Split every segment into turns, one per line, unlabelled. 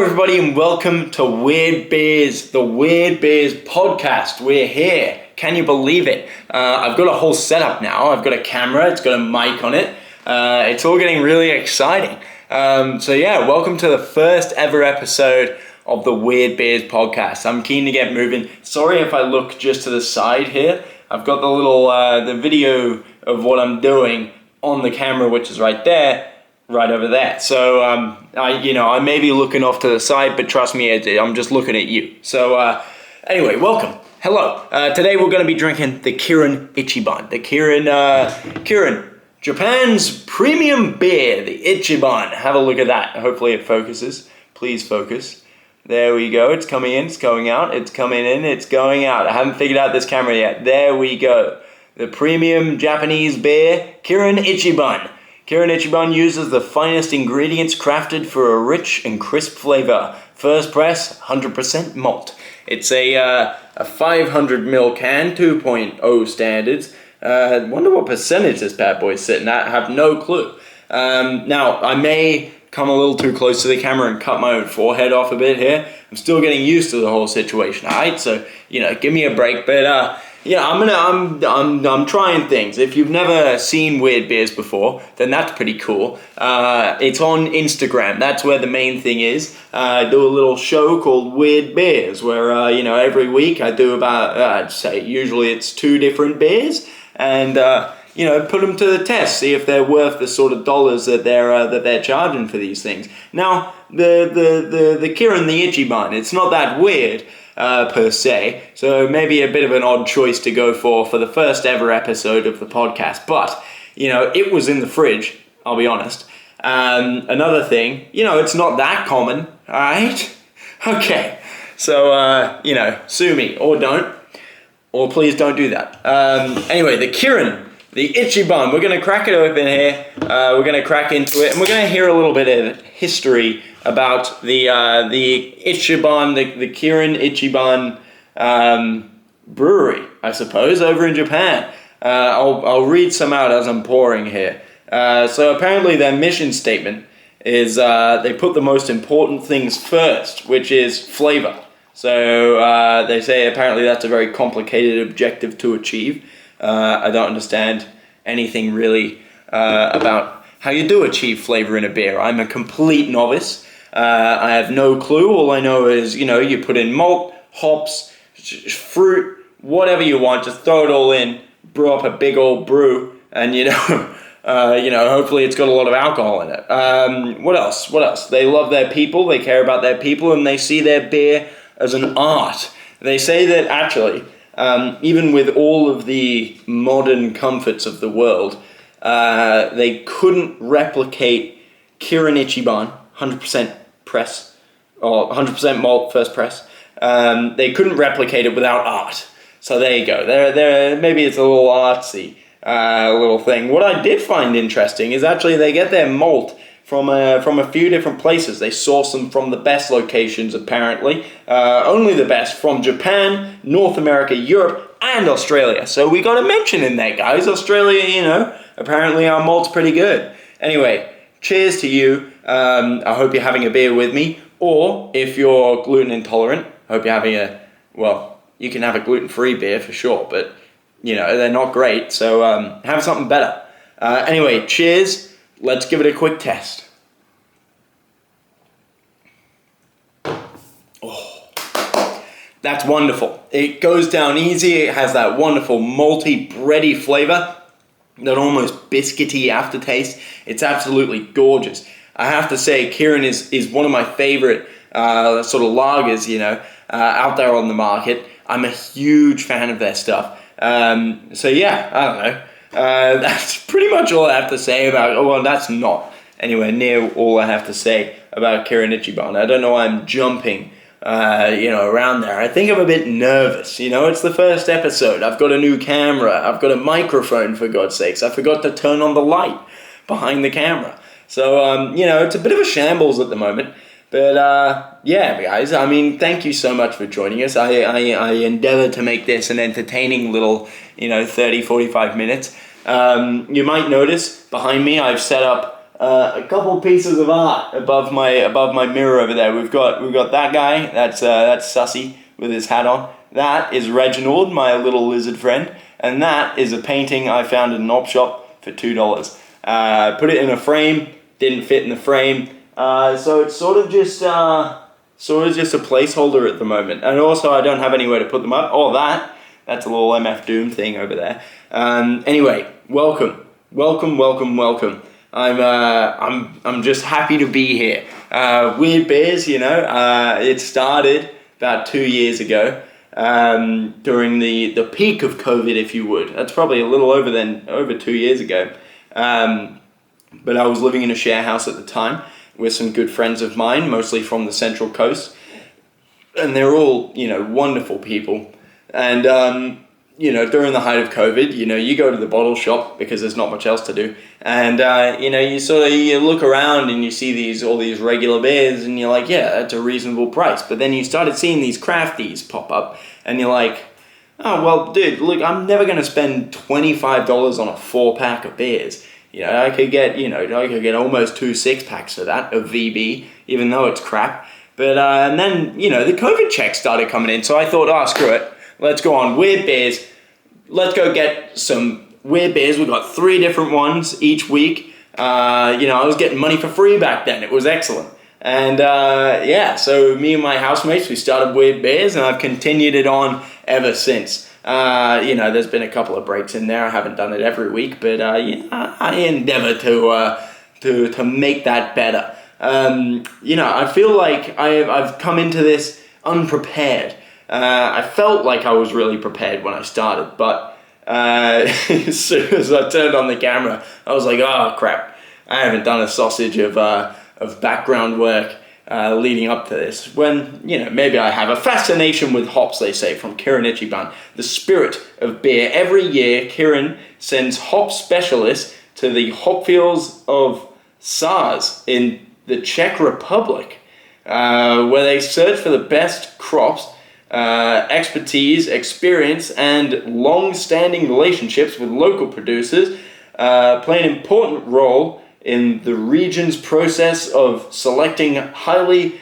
everybody, and welcome to Weird Beers, the Weird Beers podcast. We're here. Can you believe it? I've got a whole setup now. I've got a camera. It's got a mic on it. It's all getting really exciting. Welcome to the first ever episode of the Weird Beers podcast. I'm keen to get moving. Sorry if I look just to the side here. I've got the little the video of what I'm doing on the camera, which is right there. Right over there. So, I may be looking off to the side, but trust me, I'm just looking at you. So, anyway, welcome. Hello. Today we're going to be drinking the Kirin Ichiban. The Kirin, Japan's premium beer, the Ichiban. Have a look at that. Hopefully it focuses. Please focus. There we go. It's coming in, it's going out, it's coming in, it's going out. I haven't figured out this camera yet. There we go. The premium Japanese beer, Kirin Ichiban. Kirin Ichiban uses the finest ingredients crafted for a rich and crisp flavor. First press, 100% malt. It's a 500ml can, 2.0 standards. I wonder what percentage this bad boy's sitting at. I have no clue. Now, I may come a little too close to the camera and cut my own forehead off a bit here. I'm still getting used to the whole situation, alright? So, give me a break. But, I'm trying things. If you've never seen Weird Beers before, then that's pretty cool. It's on Instagram. That's where the main thing is. I do a little show called Weird Beers, where every week I do about I'd say usually it's 2 different beers, and put them to the test, see if they're worth the sort of dollars that they're charging for these things. Now the Kirin the Ichiban, it's not that weird. Per se, so maybe a bit of an odd choice to go for the first ever episode of the podcast, but it was in the fridge, I'll be honest. Another thing, it's not that common, alright? Okay, so sue me, or don't, or please don't do that. Anyway, the Kirin, the Ichiban, we're going to crack it open here, we're going to crack into it, and we're going to hear a little bit of history about the Ichiban, the Kirin Ichiban brewery, I suppose, over in Japan. I'll read some out as I'm pouring here. So apparently their mission statement is they put the most important things first, which is flavor. So they say apparently that's a very complicated objective to achieve. I don't understand anything really about how you do achieve flavor in a beer. I'm a complete novice. I have no clue. All I know is, you put in malt, hops, fruit, whatever you want. Just throw it all in, brew up a big old brew, and hopefully it's got a lot of alcohol in it. What else? They love their people. They care about their people, and they see their beer as an art. They say that actually, even with all of the modern comforts of the world, they couldn't replicate Kirin Ichiban, 100% press, or 100% malt first press. They couldn't replicate it without art. So there you go. There. Maybe it's a little artsy little thing. What I did find interesting is actually they get their malt from a few different places. They source them from the best locations, apparently. Only the best, from Japan, North America, Europe, and Australia. So we got to mention in there, guys. Australia, apparently our malt's pretty good. Anyway, cheers to you. I hope you're having a beer with me. Or if you're gluten intolerant, I hope you're having you can have a gluten-free beer for sure, but they're not great, so have something better. Anyway, cheers. Let's give it a quick test. Oh, that's wonderful. It goes down easy. It has that wonderful malty, bready flavor, that almost biscuity aftertaste. It's absolutely gorgeous. I have to say, Kirin is one of my favorite sort of lagers, out there on the market. I'm a huge fan of their stuff. I don't know. That's pretty much all I have to say about that's not anywhere near all I have to say about Kirin Ichiban. I don't know why I'm jumping, around there. I think I'm a bit nervous. It's the first episode. I've got a new camera. I've got a microphone, for God's sakes. I forgot to turn on the light behind the camera. So, it's a bit of a shambles at the moment. But, guys, thank you so much for joining us. I endeavor to make this an entertaining little, 30, 45 minutes. You might notice behind me I've set up a couple pieces of art above my mirror over there. We've got that guy. That's Sussy with his hat on. That is Reginald, my little lizard friend, and that is a painting I found at an op shop for $2. Put it in a frame. Didn't fit in the frame. So it's sort of just a placeholder at the moment. And also I don't have anywhere to put them up. Oh, that's a little MF Doom thing over there. Anyway, welcome. I'm just happy to be here. Weird Bears, it started about 2 years ago, during the peak of COVID, if you would. That's probably a little over 2 years ago. But I was living in a share house at the time with some good friends of mine, mostly from the Central Coast. And they're all, wonderful people. And, during the height of COVID, you go to the bottle shop because there's not much else to do. And, you look around and you see all these regular beers and you're like, yeah, that's a reasonable price. But then you started seeing these crafties pop up and you're like, oh, well, dude, look, I'm never going to spend $25 on a 4-pack of beers. I could get almost 2 6-packs for that of VB, even though it's crap. But and then the COVID checks started coming in, so I thought, screw it, let's go on Weird Beers. Let's go get some Weird Beers. We got 3 different ones each week. I was getting money for free back then. It was excellent. And so me and my housemates, we started Weird Beers, and I've continued it on ever since. There's been a couple of breaks in there. I haven't done it every week, but I endeavor to make that better. I feel like I've come into this unprepared. I felt like I was really prepared when I started, but as soon as I turned on the camera, I was like, oh crap, I haven't done a sausage of background work leading up to this, when, maybe I have a fascination with hops, they say, from Kirin Ichiban, the spirit of beer. Every year, Kirin sends hop specialists to the hop fields of Sars in the Czech Republic, where they search for the best crops, expertise, experience, and long-standing relationships with local producers play an important role in the region's process of selecting highly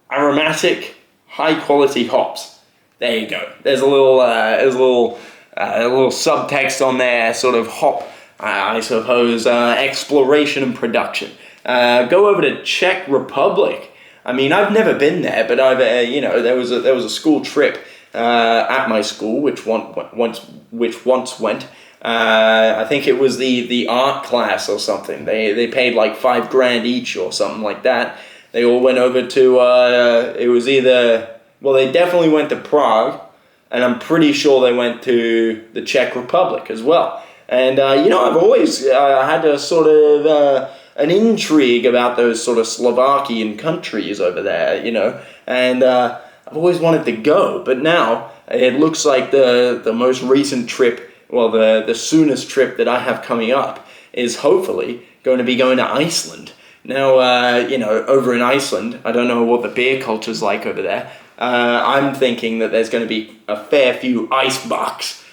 aromatic, high-quality hops. There you go. There's a little subtext on there, sort of hop, I suppose, exploration and production. Go over to Czech Republic. I mean, I've never been there, but there was a school trip at my school, which once went. I think it was the art class or something. They paid like $5,000 each or something like that. They all went over to it was they definitely went to Prague, and I'm pretty sure they went to the Czech Republic as well. And I've always had a sort of an intrigue about those sort of Slovakian countries over there, and I've always wanted to go, but now it looks like the most recent trip. Well, the soonest trip that I have coming up is hopefully going to be going to Iceland. Now, over in Iceland, I don't know what the beer culture's like over there. I'm thinking that there's going to be a fair few ice box,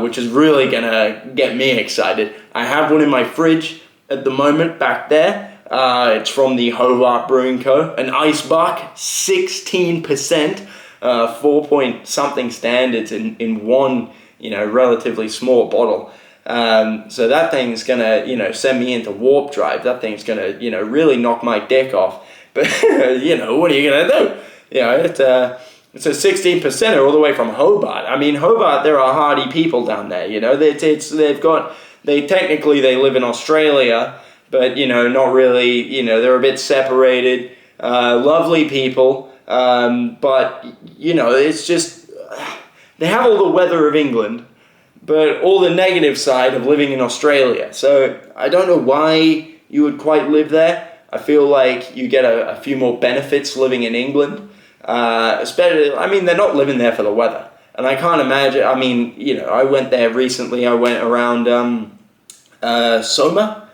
which is really going to get me excited. I have one in my fridge at the moment back there. It's from the Hobart Brewing Co. An ice box, 16%, 4-point-something standards in one, relatively small bottle. So that thing's gonna, send me into warp drive. That thing's gonna, really knock my dick off. But, what are you gonna do? It's a 16%er all the way from Hobart. I mean, Hobart, there are hardy people down there, they technically live in Australia, but, not really, they're a bit separated, lovely people, but, it's just, they have all the weather of England, but all the negative side of living in Australia. So I don't know why you would quite live there. I feel like you get a few more benefits living in England. Especially, they're not living there for the weather. And I can't imagine, I went there recently. I went around Soma,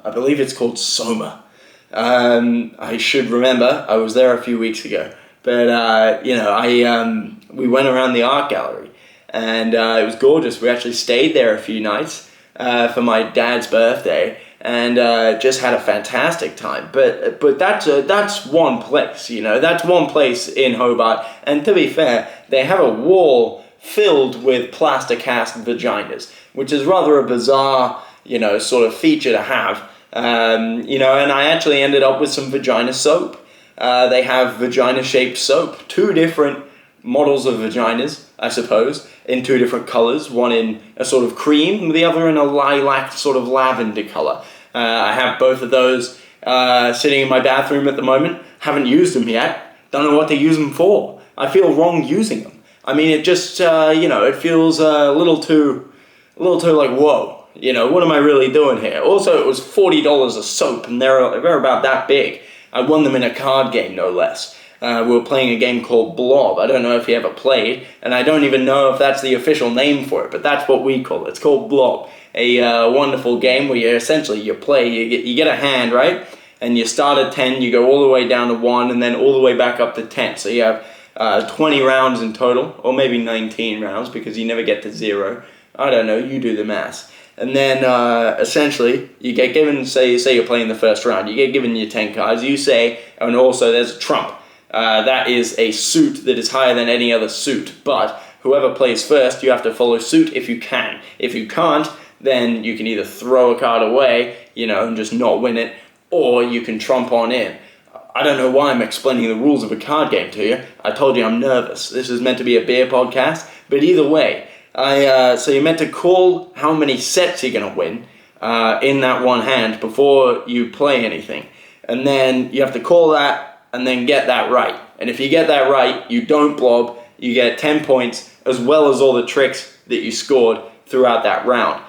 I believe it's called Soma. I should remember, I was there a few weeks ago. But, we went around the art gallery, and it was gorgeous. We actually stayed there a few nights for my dad's birthday, and just had a fantastic time. But that's one place, you know, that's one place in Hobart. And to be fair, they have a wall filled with plaster cast vaginas, which is rather a bizarre, you know, sort of feature to have. You know, and I actually ended up with some vagina soap. They have vagina-shaped soap, 2 different models of vaginas, I suppose, in 2 different colors, one in a sort of cream, the other in a lilac sort of lavender color. I have both of those sitting in my bathroom at the moment. Haven't used them yet. Don't know what to use them for. I feel wrong using them. I mean, it just, you know, it feels a little too like, whoa, you know, what am I really doing here? Also, it was $40 a soap, and they're about that big. I won them in a card game, no less. We were playing a game called Blob. I don't know if you ever played, and I don't even know if that's the official name for it, but that's what we call it. It's called Blob. A wonderful game where you play, you get a hand, right? And you start at 10, you go all the way down to 1, and then all the way back up to 10. So you have 20 rounds in total, or maybe 19 rounds, because you never get to 0. I don't know, you do the maths. And then, essentially, you get given, say you're playing the first round, you get given your 10 cards, you say, and also there's a trump. That is a suit that is higher than any other suit, but whoever plays first, you have to follow suit if you can. If you can't, then you can either throw a card away, you know, and just not win it, or you can trump on in. I don't know why I'm explaining the rules of a card game to you. I told you I'm nervous. This is meant to be a beer podcast, but either way, so you're meant to call how many sets you're going to win in that one hand before you play anything. And then you have to call that and then get that right. And if you get that right, you don't blob, you get 10 points, as well as all the tricks that you scored throughout that round.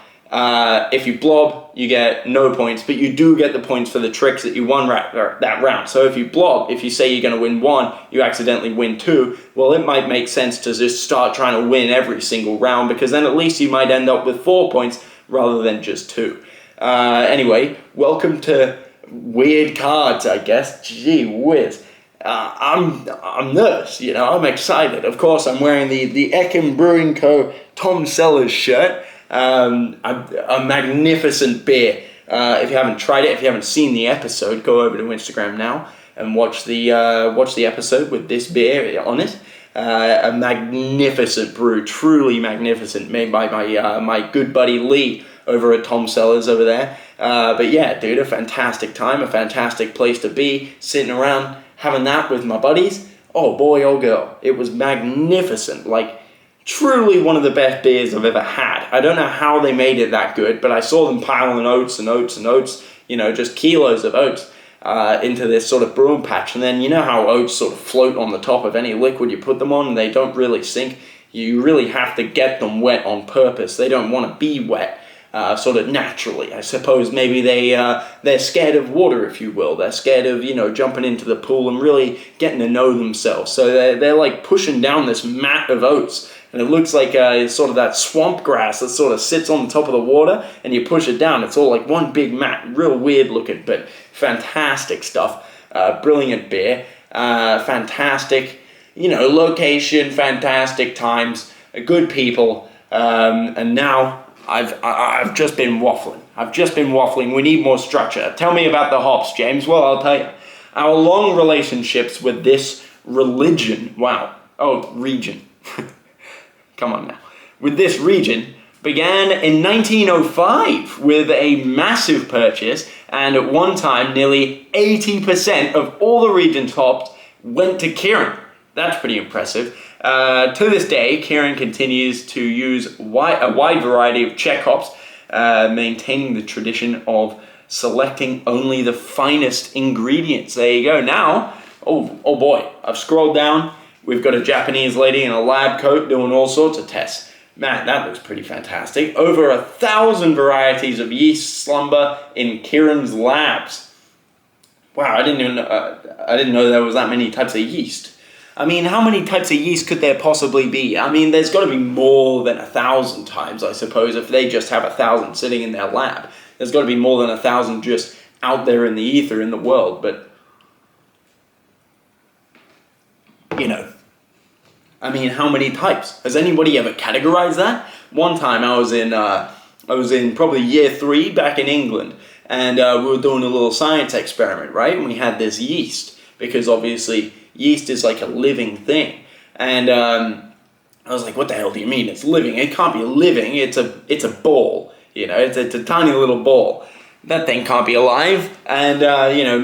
If you blob, you get no points, but you do get the points for the tricks that you won that round. So if you blob, if you say you're going to win 1, you accidentally win 2, well, it might make sense to just start trying to win every single round, because then at least you might end up with 4 points rather than just 2. Anyway, welcome to Weird Cards, I guess. Gee whiz. I'm nervous, you know, I'm excited. Of course, I'm wearing the Ekin Brewing Co. Tom Sellers shirt. A magnificent beer. If you haven't tried it, if you haven't seen the episode, go over to Instagram now and watch the episode with this beer on it. A magnificent brew, truly magnificent, made by my good buddy Lee over at Tom Sellers over there. But yeah, dude, a fantastic time, a fantastic place to be, sitting around having that with my buddies. Oh boy, oh girl, it was magnificent. Like, truly one of the best beers I've ever had. I don't know how they made it that good, but I saw them piling oats and oats and oats, you know, just kilos of oats into this sort of brewing patch. And then you know how oats sort of float on the top of any liquid you put them on and they don't really sink. You really have to get them wet on purpose. They don't want to be wet. Sort of naturally. I suppose maybe they're scared of water, if you will. They're scared of, you know, jumping into the pool and really getting to know themselves. So they're like pushing down this mat of oats, and it looks like sort of that swamp grass that sort of sits on the top of the water, and you push it down. It's all like one big mat, real weird looking, but fantastic stuff. Brilliant beer, fantastic, you know, location, fantastic times, good people, and now I've just been waffling. We need more structure. Tell me about the hops, James. Well, I'll tell you. Our long relationships with this region. Come on now. With this region began in 1905 with a massive purchase, and at one time nearly 80% of all the region's hops went to Kirin. That's pretty impressive. To this day, Kirin continues to use a wide variety of Czech hops, maintaining the tradition of selecting only the finest ingredients. There you go. Now, oh boy, I've scrolled down. We've got a Japanese lady in a lab coat doing all sorts of tests. Man, that looks pretty fantastic. Over 1,000 varieties of yeast slumber in Kirin's labs. Wow, I didn't know there was that many types of yeast. I mean, how many types of yeast could there possibly be? I mean, there's got to be more than 1,000 times, I suppose, if they just have 1,000 sitting in their lab. There's got to be more than 1,000 just out there in the ether in the world, but, you know, I mean, how many types? Has anybody ever categorized that? One time I was in probably year 3 back in England, and we were doing a little science experiment, right? And we had this yeast, because obviously yeast is like a living thing. And I was like, what the hell do you mean it's living? It can't be living. It's a ball, it's a tiny little ball. That thing can't be alive. And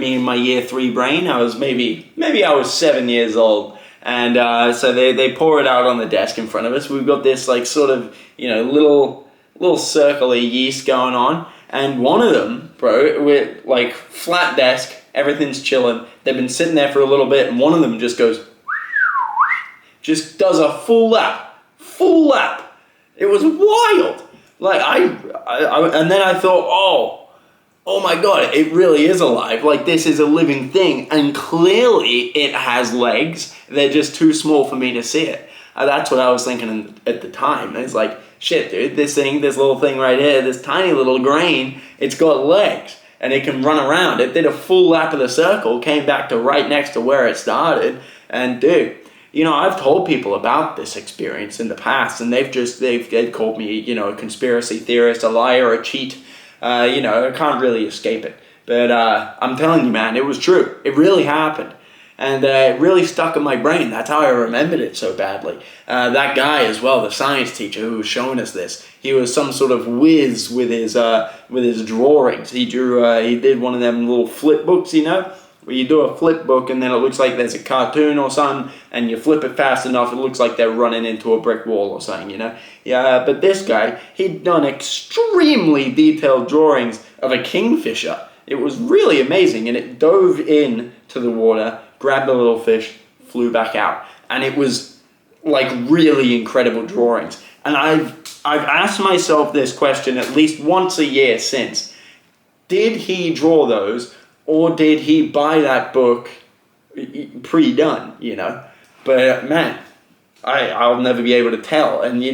me and my year 3 brain, I was maybe I was 7 years old. And so they pour it out on the desk in front of us. We've got this like sort of, little circle of yeast going on. And one of them, bro, with like flat desk, everything's chilling. They've been sitting there for a little bit, and one of them just does a full lap. It was wild. Like and then I thought, oh my God, it really is alive. Like, this is a living thing, and clearly it has legs. They're just too small for me to see it. That's what I was thinking at the time. It's like, shit, dude, this little thing right here, this tiny little grain, it's got legs, and it can run around. It did a full lap of the circle, came back to right next to where it started, and dude, I've told people about this experience in the past, and they've called me, a conspiracy theorist, a liar, a cheat. I can't really escape it. But I'm telling you, man, it was true. It really happened. And it really stuck in my brain. That's how I remembered it so badly. That guy as well, the science teacher who was showing us this, he was some sort of whiz with his drawings. He did one of them little flip books, where you do a flip book and then it looks like there's a cartoon or something, and you flip it fast enough, it looks like they're running into a brick wall or something, Yeah, but this guy, he'd done extremely detailed drawings of a kingfisher. It was really amazing, and it dove in to the water, grabbed the little fish, flew back out. And it was like really incredible drawings. And I've asked myself this question at least once a year since. Did he draw those, or did he buy that book pre-done, But man, I'll never be able to tell. And he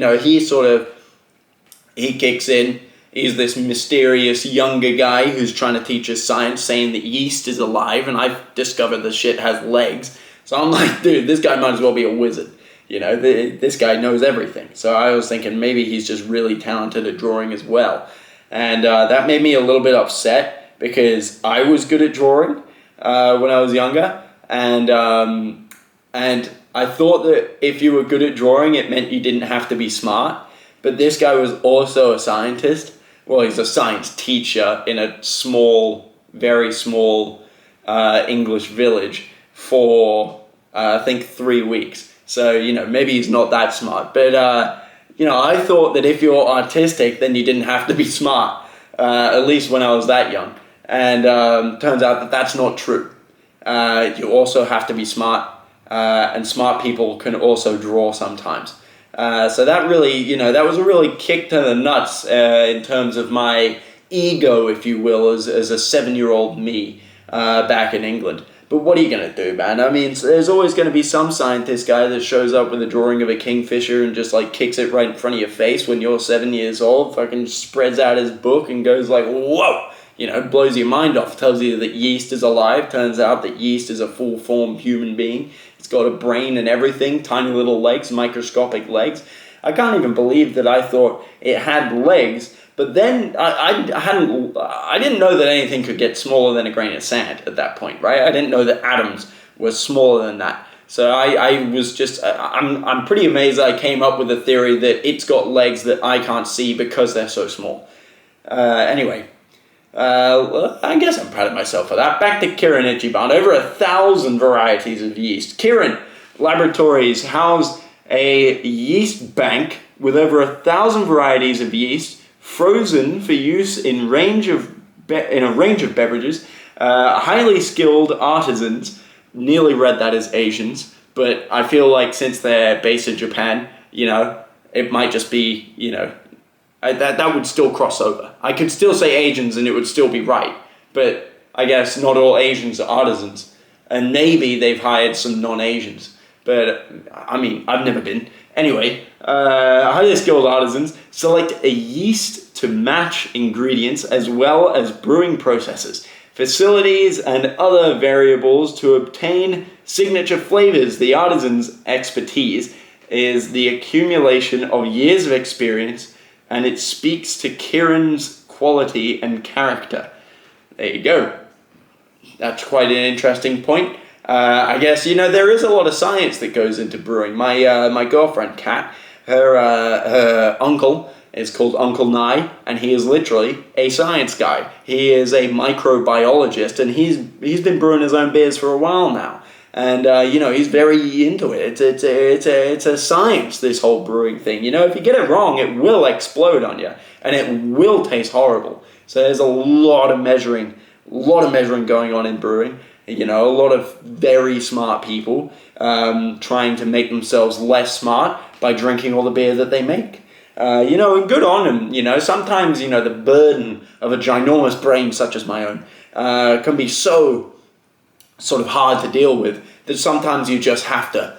kicks in. He's this mysterious younger guy who's trying to teach us science, saying that yeast is alive, and I've discovered the shit has legs. So I'm like, dude, this guy might as well be a wizard. This guy knows everything. So I was thinking maybe he's just really talented at drawing as well. And that made me a little bit upset, because I was good at drawing when I was younger. And I thought that if you were good at drawing, it meant you didn't have to be smart. But this guy was also a scientist. Well, he's a science teacher in a small, very small English village for, I think, 3 weeks. So, maybe he's not that smart. But, I thought that if you're artistic, then you didn't have to be smart, at least when I was that young. And turns out that that's not true. You also have to be smart, and smart people can also draw sometimes. So that really, that was a really kick to the nuts in terms of my ego, if you will, as a 7-year-old me back in England. But what are you going to do, man? I mean, there's always going to be some scientist guy that shows up with a drawing of a kingfisher and just like kicks it right in front of your face when you're 7 years old, fucking spreads out his book and goes like, whoa! Blows your mind off, tells you that yeast is alive. Turns out that yeast is a full-formed human being. It's got a brain and everything, tiny little legs, microscopic legs. I can't even believe that I thought it had legs, but then I didn't know that anything could get smaller than a grain of sand at that point, right? I didn't know that atoms were smaller than that. So I was just, I'm pretty amazed that I came up with a theory that it's got legs that I can't see because they're so small. Anyway. Well, I guess I'm proud of myself for that. Back to Kirin Ichiban. Over 1,000 varieties of yeast. Kirin Laboratories house a yeast bank with over 1,000 varieties of yeast, frozen for use in a range of beverages. Highly skilled artisans. Nearly read that as Asians, but I feel like since they're based in Japan, it might just be, that would still cross over. I could still say Asians and it would still be right. But I guess not all Asians are artisans. And maybe they've hired some non-Asians. But, I mean, I've never been. Anyway, highly skilled artisans select a yeast to match ingredients as well as brewing processes, facilities, and other variables to obtain signature flavors. The artisan's expertise is the accumulation of years of experience, and it speaks to Kirin's quality and character. There you go. That's quite an interesting point. I guess, there is a lot of science that goes into brewing. My girlfriend, Kat, her uncle is called Uncle Nye, and he is literally a science guy. He is a microbiologist, and he's been brewing his own beers for a while now. And he's very into it. It's a science, this whole brewing thing. If you get it wrong, it will explode on you, and it will taste horrible. So there's a lot of measuring going on in brewing. A lot of very smart people trying to make themselves less smart by drinking all the beer that they make. And good on them. Sometimes, the burden of a ginormous brain such as my own can be so sort of hard to deal with that sometimes you just have to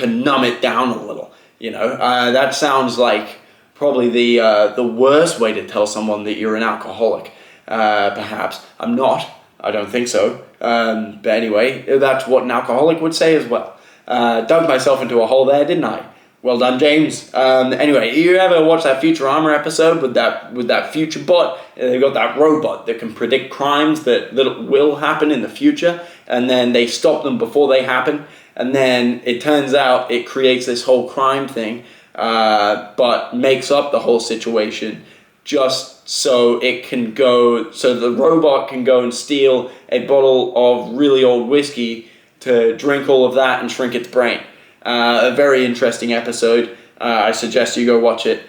numb it down a little. That sounds like probably the worst way to tell someone that you're an alcoholic. Perhaps. I'm not. I don't think so. But anyway, that's what an alcoholic would say as well. Dug myself into a hole there, didn't I? Well done, James. Anyway, you ever watch that Futurama episode with that future bot? They've got that robot that can predict crimes that will happen in the future, and then they stop them before they happen, and then it turns out it creates this whole crime thing, but makes up the whole situation just so the robot can go and steal a bottle of really old whiskey to drink all of that and shrink its brain. A very interesting episode. I suggest you go watch it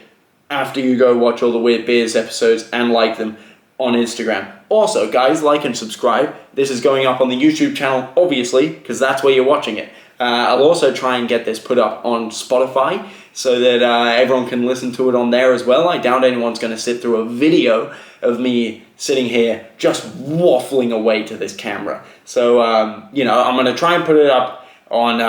after you go watch all the Weird Beers episodes and like them on Instagram. Also, guys, like and subscribe. This is going up on the YouTube channel, obviously, because that's where you're watching it. I'll also try and get this put up on Spotify so that everyone can listen to it on there as well. I doubt anyone's going to sit through a video of me sitting here just waffling away to this camera. So, I'm going to try and put it up on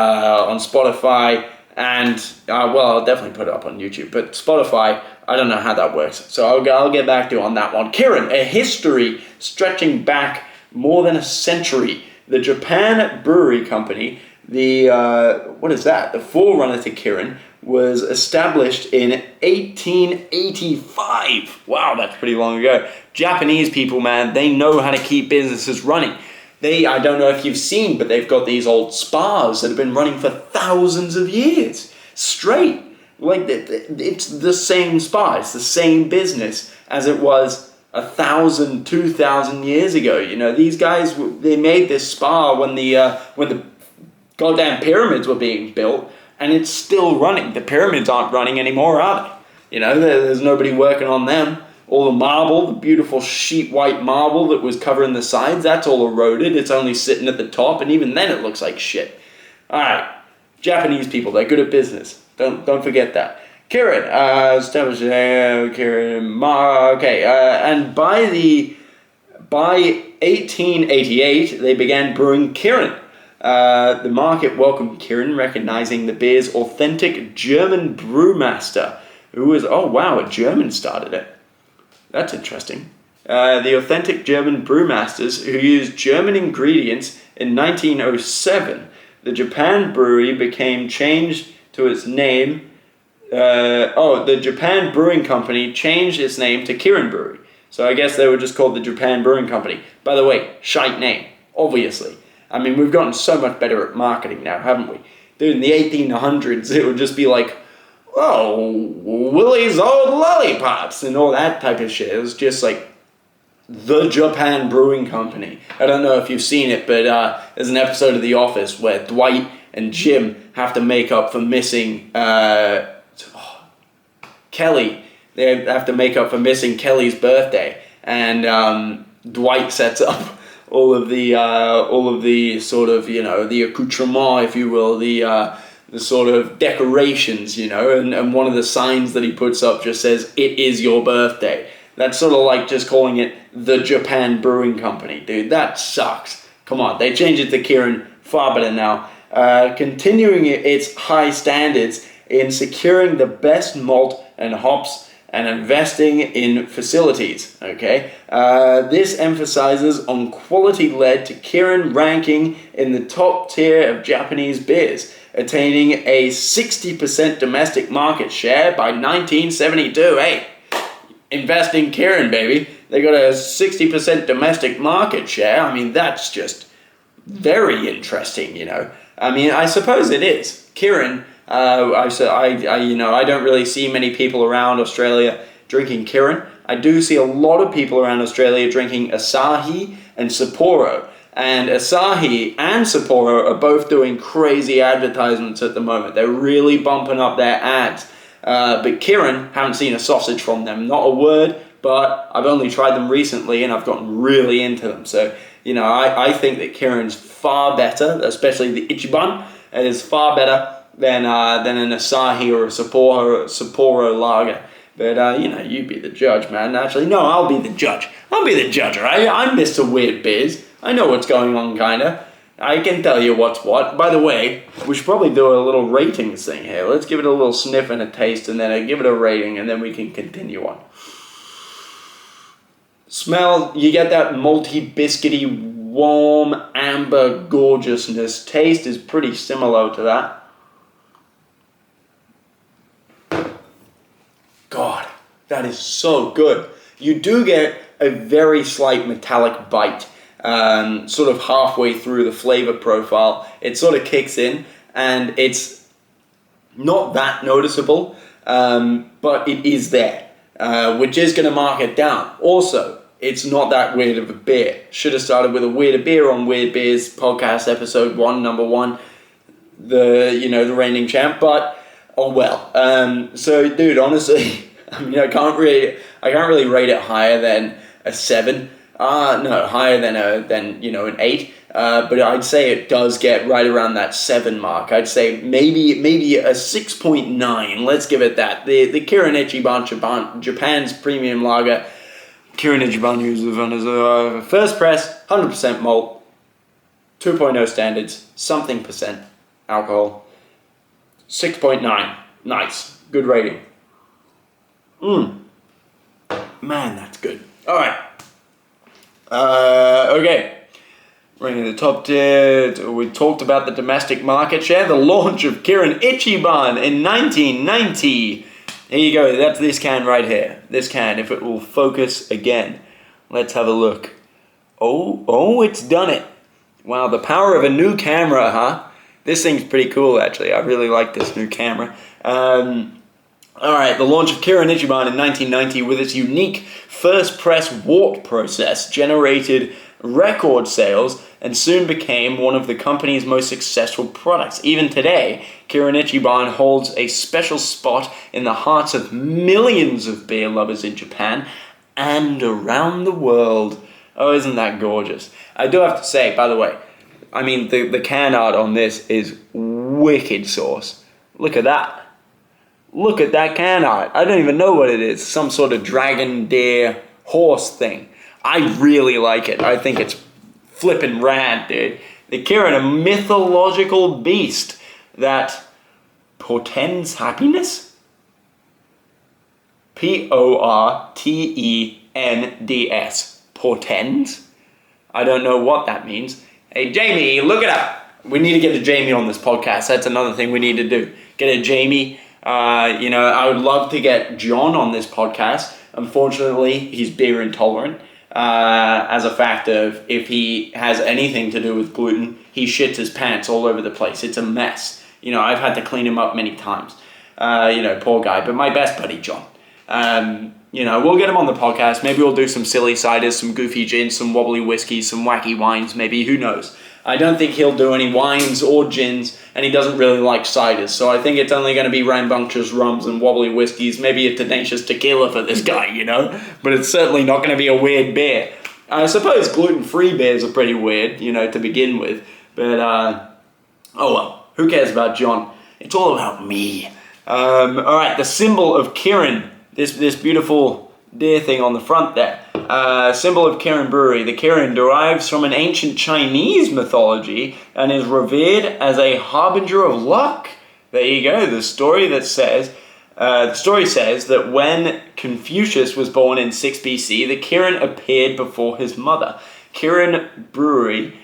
Spotify and, I'll definitely put it up on YouTube. But Spotify, I don't know how that works. So I'll get back to you on that one. Kirin, a history stretching back more than a century. The Japan Brewery Company, the forerunner to Kirin, was established in 1885. Wow, that's pretty long ago. Japanese people, man, they know how to keep businesses running. I don't know if you've seen, but they've got these old spas that have been running for thousands of years straight. Like, it's the same spa, it's the same business as it was 1,000, 2,000 years ago. These guys, they made this spa when the goddamn pyramids were being built, and it's still running. The pyramids aren't running anymore, are they? There's nobody working on them. All the marble, the beautiful sheet white marble that was covering the sides, that's all eroded. It's only sitting at the top, and even then it looks like shit. All right, Japanese people, they're good at business. Don't forget that. Kirin, established Kirin. Okay, and by 1888, they began brewing Kirin. The market welcomed Kirin, recognizing the beer's authentic German brewmaster, who was, a German started it. That's interesting. The authentic German brewmasters who used German ingredients in 1907. The Japan Brewery became changed to its name. The Japan Brewing Company changed its name to Kirin Brewery. So I guess they were just called the Japan Brewing Company. By the way, shite name, obviously. I mean, we've gotten so much better at marketing now, haven't we? Dude, in the 1800s, it would just be like, Willie's Old Lollipops and all that type of shit. It was just like the Japan Brewing Company. I don't know if you've seen it, but there's an episode of The Office where Dwight and Jim have to make up for missing Kelly. They have to make up for missing Kelly's birthday, and Dwight sets up all of the sort of, the accoutrement, if you will, the sort of decorations, and one of the signs that he puts up just says, "It is your birthday." That's sort of like just calling it the Japan Brewing Company, dude. That sucks. Come on, they changed it to Kirin, far better now. Continuing its high standards in securing the best malt and hops and investing in facilities, okay? This emphasizes on quality led to Kirin ranking in the top tier of Japanese beers, attaining a 60% domestic market share by 1972. Hey, invest in Kirin, baby. They got a 60% domestic market share. I mean, that's just very interesting, you know. I mean, I suppose it is. Kirin, I don't really see many people around Australia drinking Kirin. I do see a lot of people around Australia drinking Asahi and Sapporo. And Asahi and Sapporo are both doing crazy advertisements at the moment. They're really bumping up their ads. But Kirin, haven't seen a sausage from them. Not a word, but I've only tried them recently and I've gotten really into them. So, you know, I think that Kirin's far better, especially the Ichiban. It is far better than an Asahi or a Sapporo lager. But, you know, you be the judge, man. Actually, no, I'll be the judge. I'll be the judge, all right? I'm Mr. Weird Beers. I know what's going on, kinda. I can tell you what's what. By the way, we should probably do a little ratings thing here. Let's give it a little sniff and a taste, and then I give it a rating, and then we can continue on. Smell, you get that malty, biscuity, warm, amber gorgeousness. Taste is pretty similar to that. God, that is so good. You do get a very slight metallic bite, sort of halfway through the flavor profile. It sort of kicks in, and it's not that noticeable, but it is there, which is going to mark it down. Also, it's not that weird of a beer. Should have started with a weirder beer on Weird Beers podcast episode 1, number 1, the reigning champ, but oh well. So, dude, honestly, I mean, I can't really rate it higher than a 7. No, higher than an 8. But I'd say it does get right around that 7 mark. I'd say maybe a 6.9. Let's give it that. The Kirin Ichiban Japan's premium lager. Kirin Ichiban uses as a first press, 100% malt, 2.0 standards, something percent alcohol. 6.9. Nice. Good rating. Man, that's good. Alright. Okay. Ranking the top tier. We talked about the domestic market share. The launch of Kirin Ichiban in 1990. Here you go. That's this can right here. This can, if it will focus again. Let's have a look. Oh, it's done it. Wow, the power of a new camera, huh? This thing's pretty cool, actually. I really like this new camera. Alright, the launch of Kirin Ichiban in 1990 with its unique first press wort process generated record sales and soon became one of the company's most successful products. Even today, Kirin Ichiban holds a special spot in the hearts of millions of beer lovers in Japan and around the world. Oh, isn't that gorgeous? I do have to say, by the way, I mean, the can art on this is wicked sauce. Look at that. Look at that can art. I don't even know what it is. Some sort of dragon, deer, horse thing. I really like it. I think it's flippin' rad, dude. The Kirin, a mythological beast that portends happiness? Portends. Portends? I don't know what that means. Hey, Jamie, look it up. We need to get a Jamie on this podcast. That's another thing we need to do. Get a Jamie. I would love to get John on this podcast. Unfortunately, he's beer intolerant. As a fact of, if he has anything to do with gluten, he shits his pants all over the place. It's a mess. You know, I've had to clean him up many times. Poor guy. But my best buddy, John. We'll get him on the podcast. Maybe we'll do some silly ciders, some goofy gins, some wobbly whiskeys, some wacky wines, maybe. Who knows? I don't think he'll do any wines or gins, and he doesn't really like ciders. So I think it's only going to be rambunctious rums and wobbly whiskeys, maybe a tenacious tequila for this guy, But it's certainly not going to be a weird beer. I suppose gluten-free beers are pretty weird, to begin with. But, oh well, who cares about John? It's all about me. Alright, the symbol of Kirin, this beautiful deer thing on the front there. Symbol of Kirin Brewery. The Kirin derives from an ancient Chinese mythology and is revered as a harbinger of luck. There you go. The story says that when Confucius was born in 6 BC, the Kirin appeared before his mother. Kirin Brewery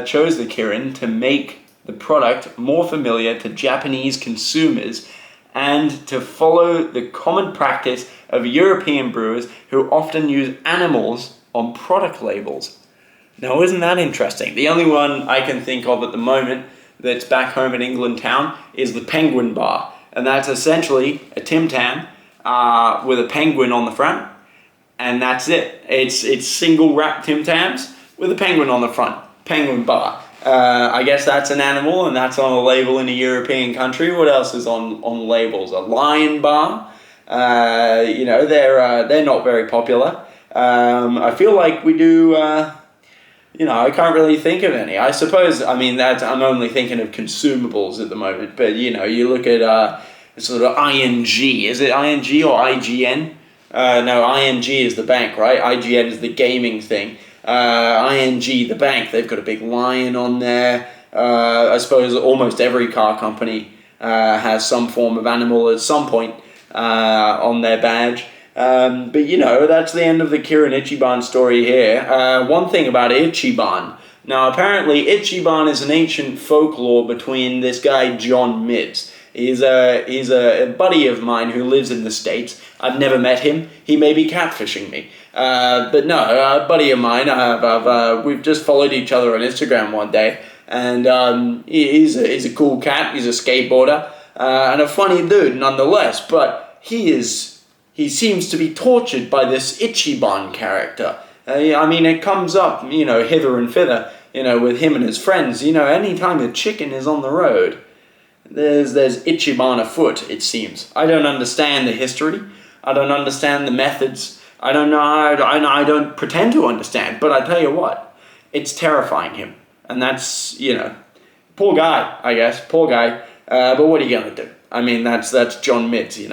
chose the Kirin to make the product more familiar to Japanese consumers and to follow the common practice of European brewers who often use animals on product labels. Now, isn't that interesting? The only one I can think of at the moment that's back home in England town is the Penguin Bar. And that's essentially a Tim Tam with a penguin on the front. And that's it. It's single wrap Tim Tams with a penguin on the front. Penguin Bar. I guess that's an animal and that's on a label in a European country. What else is on labels? A Lion Bar. They're not very popular. I feel like we do... I can't really think of any. I suppose, I'm only thinking of consumables at the moment, but, you look at sort of ING. Is it ING or IGN? No, ING is the bank, right? IGN is the gaming thing. ING, the bank, they've got a big lion on there. I suppose almost every car company has some form of animal at some point on their badge. But that's the end of the Kirin Ichiban story here. One thing about Ichiban. Now, apparently, Ichiban is an ancient folklore between this guy, John Mids. He's a buddy of mine who lives in the States. I've never met him. He may be catfishing me. But no, a buddy of mine, we've just followed each other on Instagram one day. And he's a cool cat. He's a skateboarder. And a funny dude, nonetheless. But he seems to be tortured by this Ichiban character. It comes up, hither and thither, with him and his friends. Anytime a chicken is on the road, there's Ichiban afoot, it seems. I don't understand the history. I don't understand the methods. I don't know. I don't pretend to understand. But I tell you what, it's terrifying him. And that's, poor guy, I guess. Poor guy. But what are you going to do? That's John Mids, He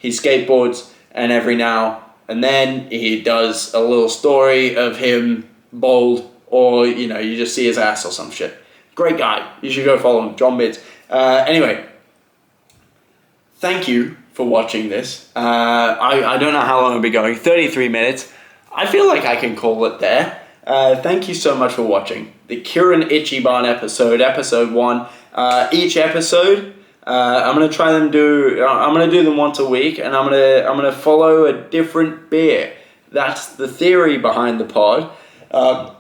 skateboards, and every now and then he does a little story of him bald, or, you just see his ass or some shit. Great guy. You should go follow him, John Mids. Anyway, thank you for watching this. I don't know how long I'll be going. 33 minutes. I feel like I can call it there. Thank you so much for watching the Kirin Ichiban episode 1. Each episode, I'm gonna do them once a week, and I'm gonna follow a different beer. That's the theory behind the pod. Oh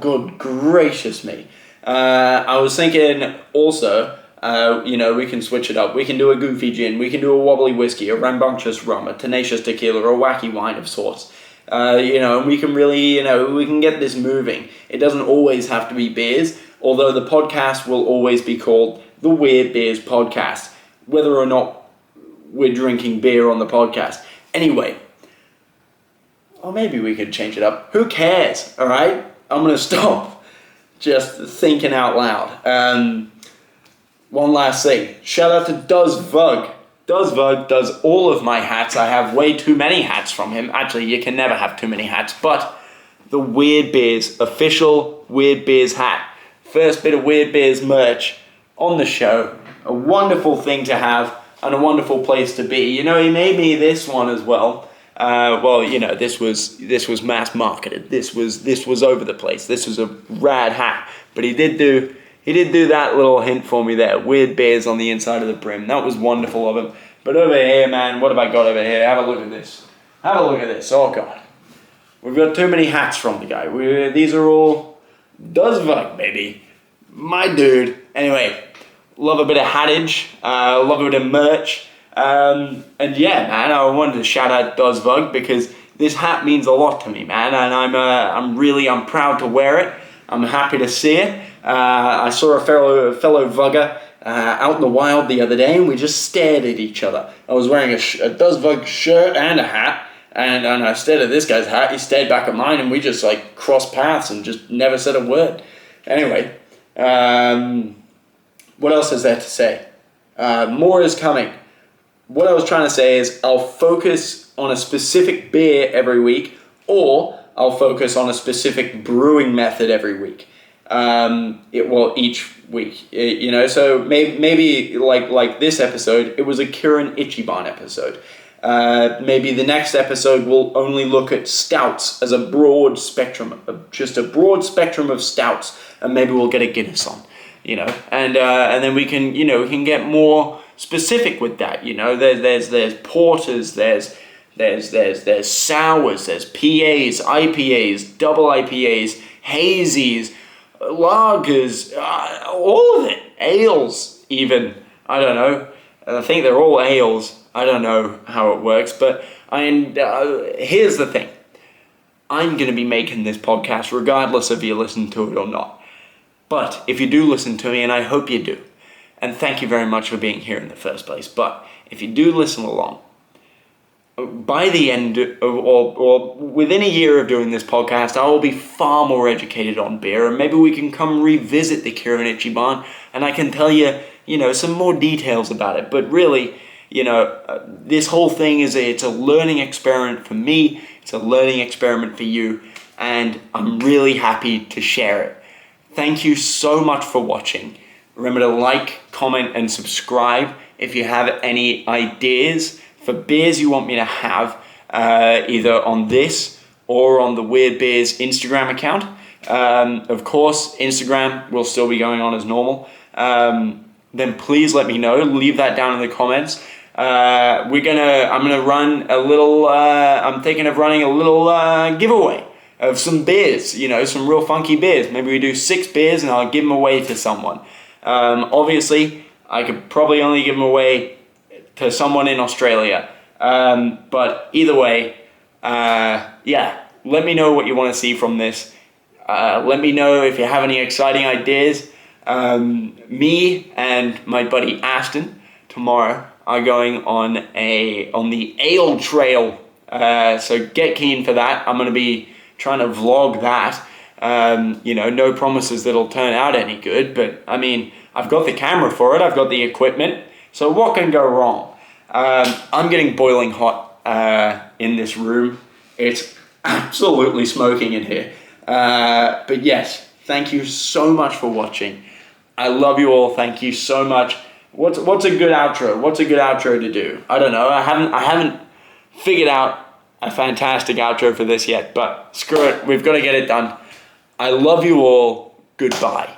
good gracious me. I was thinking also, we can switch it up. We can do a goofy gin, we can do a wobbly whiskey, a rambunctious rum, a tenacious tequila, or a wacky wine of sorts. And we can really, we can get this moving. It doesn't always have to be beers, although the podcast will always be called the Weird Beers Podcast, whether or not we're drinking beer on the podcast. Anyway, or maybe we could change it up. Who cares, all right? I'm going to stop just thinking out loud. One last thing. Shout out to Duzvug. Duzvug does all of my hats. I have way too many hats from him. Actually, you can never have too many hats. But the Weird Beers, official Weird Beers hat. First bit of Weird Beers merch on the show. A wonderful thing to have and a wonderful place to be. He made me this one as well. This was mass marketed. This was over the place. This was a rad hat. But he did do that little hint for me there. Weird Beers on the inside of the brim. That was wonderful of him. But over here, man, what have I got over here? Have a look at this. Oh, God. We've got too many hats from the guy. These are all Duzvug, baby. My dude. Anyway, love a bit of hattage. Love a bit of merch. And yeah, man, I wanted to shout out Duzvug because this hat means a lot to me, man. And I'm proud to wear it. I'm happy to see it. I saw a fellow vugger out in the wild the other day, and we just stared at each other. I was wearing a Duzvug shirt and a hat, and I stared at this guy's hat. He stared back at mine, and we just crossed paths and just never said a word. Anyway, what else is there to say? More is coming. What I was trying to say is I'll focus on a specific beer every week, or I'll focus on a specific brewing method every week. Each week, so maybe like this episode, it was a Kirin Ichiban episode. Maybe the next episode will only look at stouts as a broad spectrum of stouts, and maybe we'll get a Guinness on, and then we can get more specific with that. There's porters, there's there's sours, there's PAs, IPAs, double IPAs, hazies, lagers, all of it. Ales, even. I don't know. I think they're all ales. I don't know how it works, but here's the thing. I'm going to be making this podcast regardless if you listen to it or not. But if you do listen to me, and I hope you do, and thank you very much for being here in the first place, but if you do listen along, by the end of, or within a year of doing this podcast, I will be far more educated on beer, and maybe we can come revisit the Kirin Ichiban, and I can tell you, some more details about it. But really, this whole thing it's a learning experiment for me. It's a learning experiment for you, and I'm really happy to share it. Thank you so much for watching. Remember to like, comment, and subscribe if you have any ideas for beers you want me to have, either on this or on the Weird Beers Instagram account. Of course, Instagram will still be going on as normal. Then please let me know. Leave that down in the comments. I'm gonna run a little. I'm thinking of running a little giveaway of some beers. Some real funky beers. Maybe we do 6 beers and I'll give them away to someone. Obviously, I could probably only give them away to someone in Australia. But either way, let me know what you want to see from this. Let me know if you have any exciting ideas. Me and my buddy Aston tomorrow are going on the Ale Trail. So get keen for that. I'm going to be trying to vlog that. No promises that it'll turn out any good, but I mean, I've got the camera for it. I've got the equipment. So what can go wrong? I'm getting boiling hot in this room. It's absolutely smoking in here. But yes, thank you so much for watching. I love you all. Thank you so much. What's a good outro? What's a good outro to do? I don't know. I haven't figured out a fantastic outro for this yet, but screw it. We've got to get it done. I love you all. Goodbye.